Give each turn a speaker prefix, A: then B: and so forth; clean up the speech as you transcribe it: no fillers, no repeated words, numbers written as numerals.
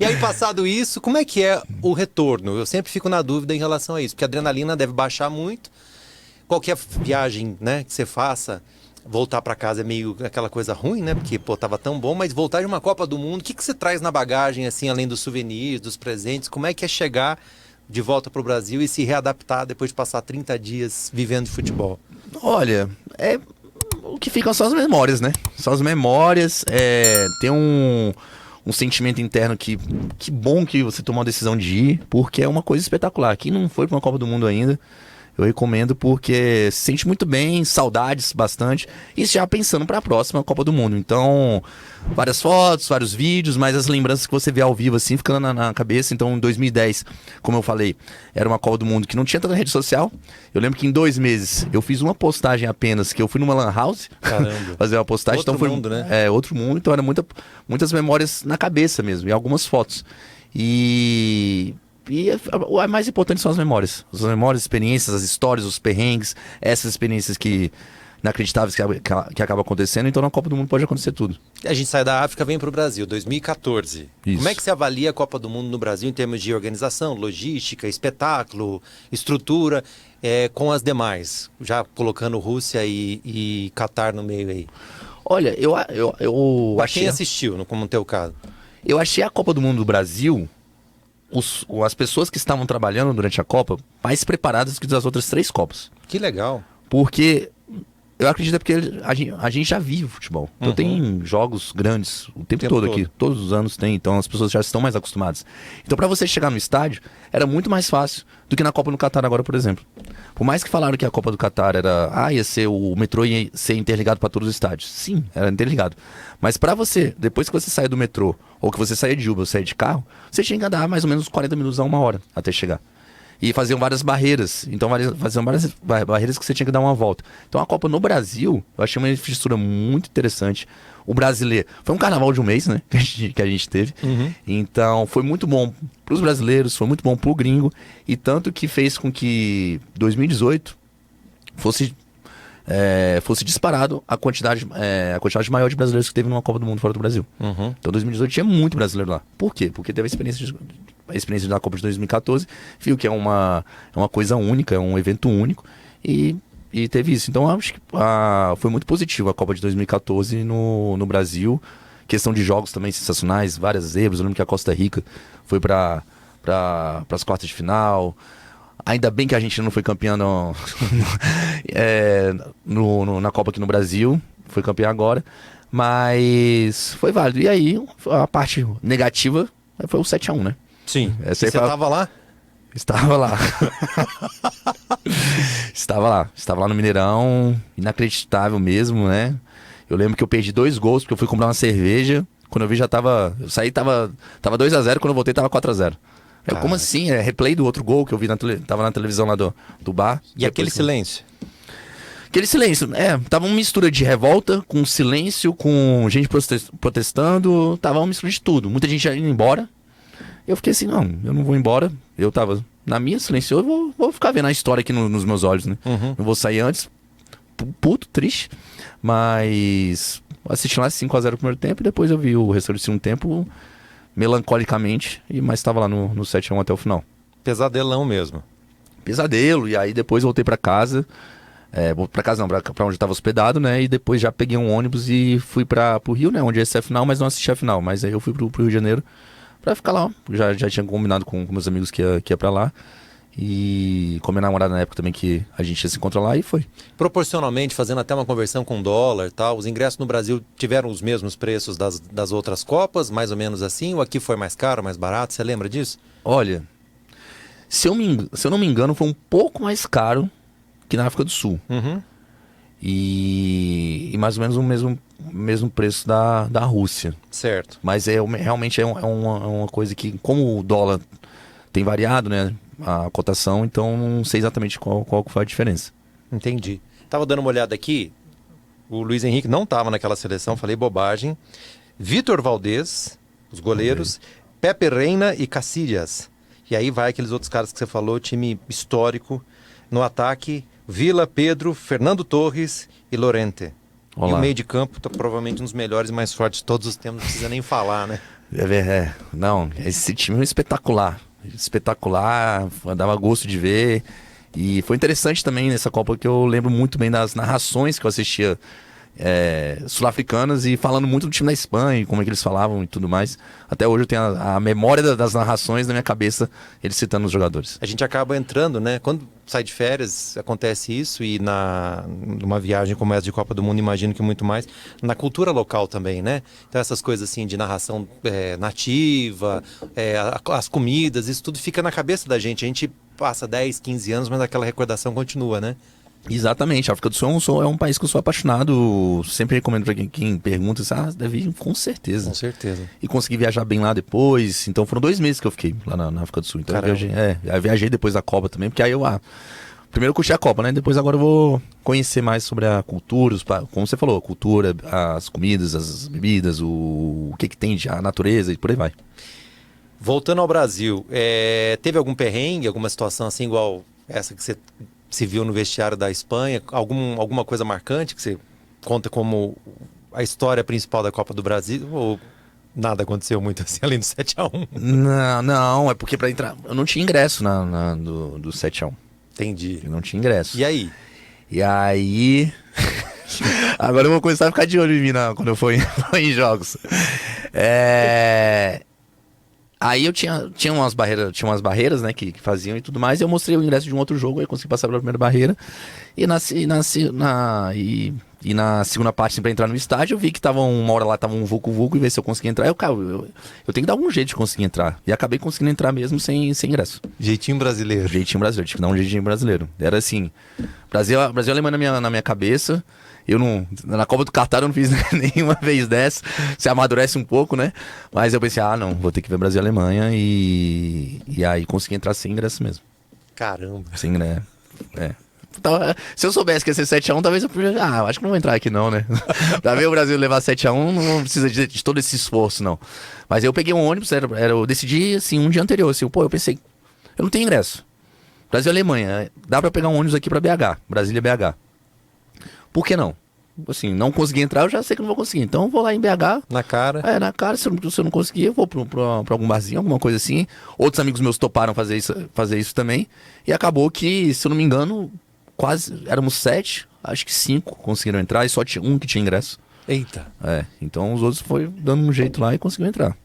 A: E aí, passado isso, como é que é o retorno? Eu sempre fico na dúvida em relação a isso, porque a adrenalina deve baixar muito. Qualquer viagem, né, que você faça, voltar para casa é meio aquela coisa ruim, né? Porque, pô, tava tão bom, mas voltar de uma Copa do Mundo, o que que você traz na bagagem, assim, além dos souvenirs, dos presentes? Como é que é chegar de volta pro Brasil e se readaptar depois de passar 30 dias vivendo de futebol?
B: Olha, o que ficam são as memórias, né? São as memórias, tem um sentimento interno que bom que você tomou a decisão de ir, porque é uma coisa espetacular. Quem não foi para uma Copa do Mundo ainda, eu recomendo porque se sente muito bem, saudades bastante, e já pensando para a próxima Copa do Mundo. Então, várias fotos, vários vídeos, mas as lembranças que você vê ao vivo assim, ficando na cabeça. Então, em 2010, como eu falei, era uma Copa do Mundo que não tinha tanta rede social. Eu lembro que em 2 meses eu fiz uma postagem apenas, que eu fui numa lan house fazer uma postagem.
A: Outro
B: então foi
A: mundo, né?
B: outro mundo, então era muitas memórias na cabeça mesmo, e algumas fotos. E o mais importante são as memórias. As memórias, as experiências, as histórias, os perrengues, essas experiências inacreditáveis que acabam acontecendo. Então na Copa do Mundo pode acontecer tudo.
A: A gente sai da África, vem para o Brasil, 2014.
B: Isso.
A: Como é que você avalia a Copa do Mundo no Brasil em termos de organização, logística, espetáculo, estrutura, com as demais? Já colocando Rússia e Catar no meio aí.
B: Olha, eu
A: Pra
B: achei...
A: quem assistiu, como no teu caso?
B: Eu achei a Copa do Mundo do Brasil, as pessoas que estavam trabalhando durante a Copa, mais preparadas que das outras 3 Copas.
A: Que legal.
B: Porque eu acredito porque a gente já vive futebol. Então tem jogos grandes o tempo todo aqui. Todos os anos tem, então as pessoas já estão mais acostumadas. Então para você chegar no estádio, era muito mais fácil do que na Copa do Catar agora, por exemplo. Por mais que falaram que a Copa do Catar ia ser o metrô ia ser interligado para todos os estádios. Sim, era interligado. Mas para você, depois que você saia do metrô, ou que você saia de Uber ou saia de carro, você tinha que andar mais ou menos 40 minutos a 1 hora até chegar. E faziam várias barreiras. Então faziam várias barreiras que você tinha que dar uma volta. Então a Copa no Brasil, eu achei uma infraestrutura muito interessante. O brasileiro... Foi um carnaval de um mês, né? Que a gente teve. Então foi muito bom para os brasileiros, foi muito bom para o gringo. E tanto que fez com que 2018 fosse disparado a quantidade maior de brasileiros que teve numa Copa do Mundo fora do Brasil. Então 2018 tinha muito brasileiro lá. Por quê? Porque teve a experiência da Copa de 2014, viu que é uma coisa única, é um evento único, e teve isso. Então acho que foi muito positivo a Copa de 2014 no Brasil. Questão de jogos também sensacionais, várias zebras. Eu lembro que a Costa Rica foi para as quartas de final. Ainda bem que a Argentina não foi campeã na Copa aqui no Brasil. Foi campeã agora. Mas foi válido. E aí, a parte negativa foi o 7-1, né?
A: Sim.
B: Você
A: estava lá?
B: Estava lá. Estava lá no Mineirão. Inacreditável mesmo, né? Eu lembro que eu perdi 2 gols porque eu fui comprar uma cerveja. Quando eu vi já tava... Eu saí, tava 2-0. Quando eu voltei tava 4-0. Como assim? É replay do outro gol que eu vi tava na televisão lá do bar.
A: E aquele silêncio?
B: Aquele silêncio, tava uma mistura de revolta, com silêncio, com gente protestando, tava uma mistura de tudo. Muita gente já indo embora. Eu fiquei assim, não, eu não vou embora. Eu tava na minha, silencioso, eu vou ficar vendo a história aqui nos meus olhos, né? Não vou sair antes, puto, triste. Mas assisti lá 5-0 no primeiro tempo e depois eu vi o restante do segundo tempo melancolicamente, mas estava lá no 7-1 até o final.
A: Pesadelão mesmo.
B: Pesadelo, e aí depois voltei pra casa. Pra casa não, pra onde eu estava hospedado, né? E depois já peguei um ônibus e fui pro Rio, né? Onde ia ser a final, mas não assisti a final. Mas aí eu fui pro Rio de Janeiro pra ficar lá. Já tinha combinado com meus amigos que ia pra lá. E com minha namorada na época também, que a gente ia se encontrar lá, e foi.
A: Proporcionalmente, fazendo até uma conversão com dólar e tal, os ingressos no Brasil tiveram os mesmos preços das outras Copas, mais ou menos assim? Ou aqui foi mais caro, mais barato? Você lembra disso?
B: Olha, se eu não me engano, foi um pouco mais caro que na África do Sul. E mais ou menos o mesmo preço da Rússia.
A: Certo.
B: Mas realmente é uma coisa que, como o dólar tem variado, né, a cotação, então não sei exatamente qual foi a diferença.
A: Entendi. Tava dando uma olhada aqui, o Luiz Henrique não estava naquela seleção, falei bobagem. Vitor Valdez, os goleiros, Pepe Reina e Casillas. E aí vai aqueles outros caras que você falou, time histórico. No ataque, Vila, Pedro, Fernando Torres e Llorente.
B: Olá.
A: E o meio de campo tá provavelmente um dos melhores e mais fortes de todos os tempos, não precisa nem falar, né?
B: Não, esse time é espetacular. Espetacular, dava gosto de ver. E foi interessante também nessa Copa que eu lembro muito bem das narrações que eu assistia sul-africanas e falando muito do time da Espanha, como é que eles falavam e tudo mais. Até hoje eu tenho a memória das narrações na minha cabeça, eles citando os jogadores.
A: A gente acaba entrando, né? Quando sai de férias, acontece isso, e numa viagem como essa de Copa do Mundo, imagino que muito mais, na cultura local também, né? Então essas coisas assim de narração nativa, as comidas, isso tudo fica na cabeça da gente. A gente passa 10, 15 anos, mas aquela recordação continua, né?
B: Exatamente, a África do Sul é um país que eu sou apaixonado, sempre recomendo pra quem pergunta, deve ir, com certeza.
A: Com certeza.
B: E consegui viajar bem lá depois, então foram 2 meses que eu fiquei lá na África do Sul, então eu viajei depois da Copa também, porque aí primeiro eu curti a Copa, né, depois agora eu vou conhecer mais sobre a cultura, como você falou, a cultura, as comidas, as bebidas, o que tem a natureza e por aí vai.
A: Voltando ao Brasil, teve algum perrengue, alguma situação assim igual essa que você se viu no vestiário da Espanha? Alguma coisa marcante que você conta como a história principal da Copa do Brasil? Ou nada aconteceu muito assim, além do 7-1?
B: Não, é porque pra entrar, eu não tinha ingresso do 7-1.
A: Entendi.
B: Eu não tinha ingresso.
A: E aí?
B: E aí... Agora eu vou começar a ficar de olho em mim quando eu for em jogos. Aí eu tinha umas barreiras, né, que faziam e tudo mais, e eu mostrei o ingresso de um outro jogo, aí eu consegui passar pela primeira barreira. E na segunda parte, pra entrar no estádio, eu vi que uma hora lá tava um vulco-vulco, e ver se eu conseguia entrar. Eu tenho que dar algum jeito de conseguir entrar. E acabei conseguindo entrar mesmo sem ingresso.
A: Jeitinho brasileiro.
B: Jeitinho brasileiro, tive que dar um jeitinho brasileiro. Era assim, Brasil e Alemanha na minha cabeça. Na Copa do Catar eu não fiz nenhuma vez dessa. Se amadurece um pouco, né? Mas eu pensei, não, vou ter que ver Brasil e Alemanha. E aí consegui entrar sem ingresso mesmo.
A: Caramba.
B: Sem ingresso. Então, se eu soubesse que ia ser 7-1, talvez eu acho que não vou entrar aqui não, né? Pra ver o Brasil levar 7-1, não precisa de todo esse esforço, não. Mas eu peguei um ônibus, eu decidi, assim, um dia anterior, assim, eu pensei, eu não tenho ingresso. Brasil e Alemanha, dá pra pegar um ônibus aqui pra BH, Brasília BH. Por que não? Assim, não consegui entrar, eu já sei que não vou conseguir. Então eu vou lá em BH.
A: Na cara.
B: Na cara, se eu não conseguir, eu vou pra algum barzinho, alguma coisa assim. Outros amigos meus toparam fazer isso também. E acabou que, se eu não me engano, quase éramos 7, acho que 5 conseguiram entrar e só tinha um que tinha ingresso.
A: Eita.
B: Então os outros foi dando um jeito lá e conseguiu entrar.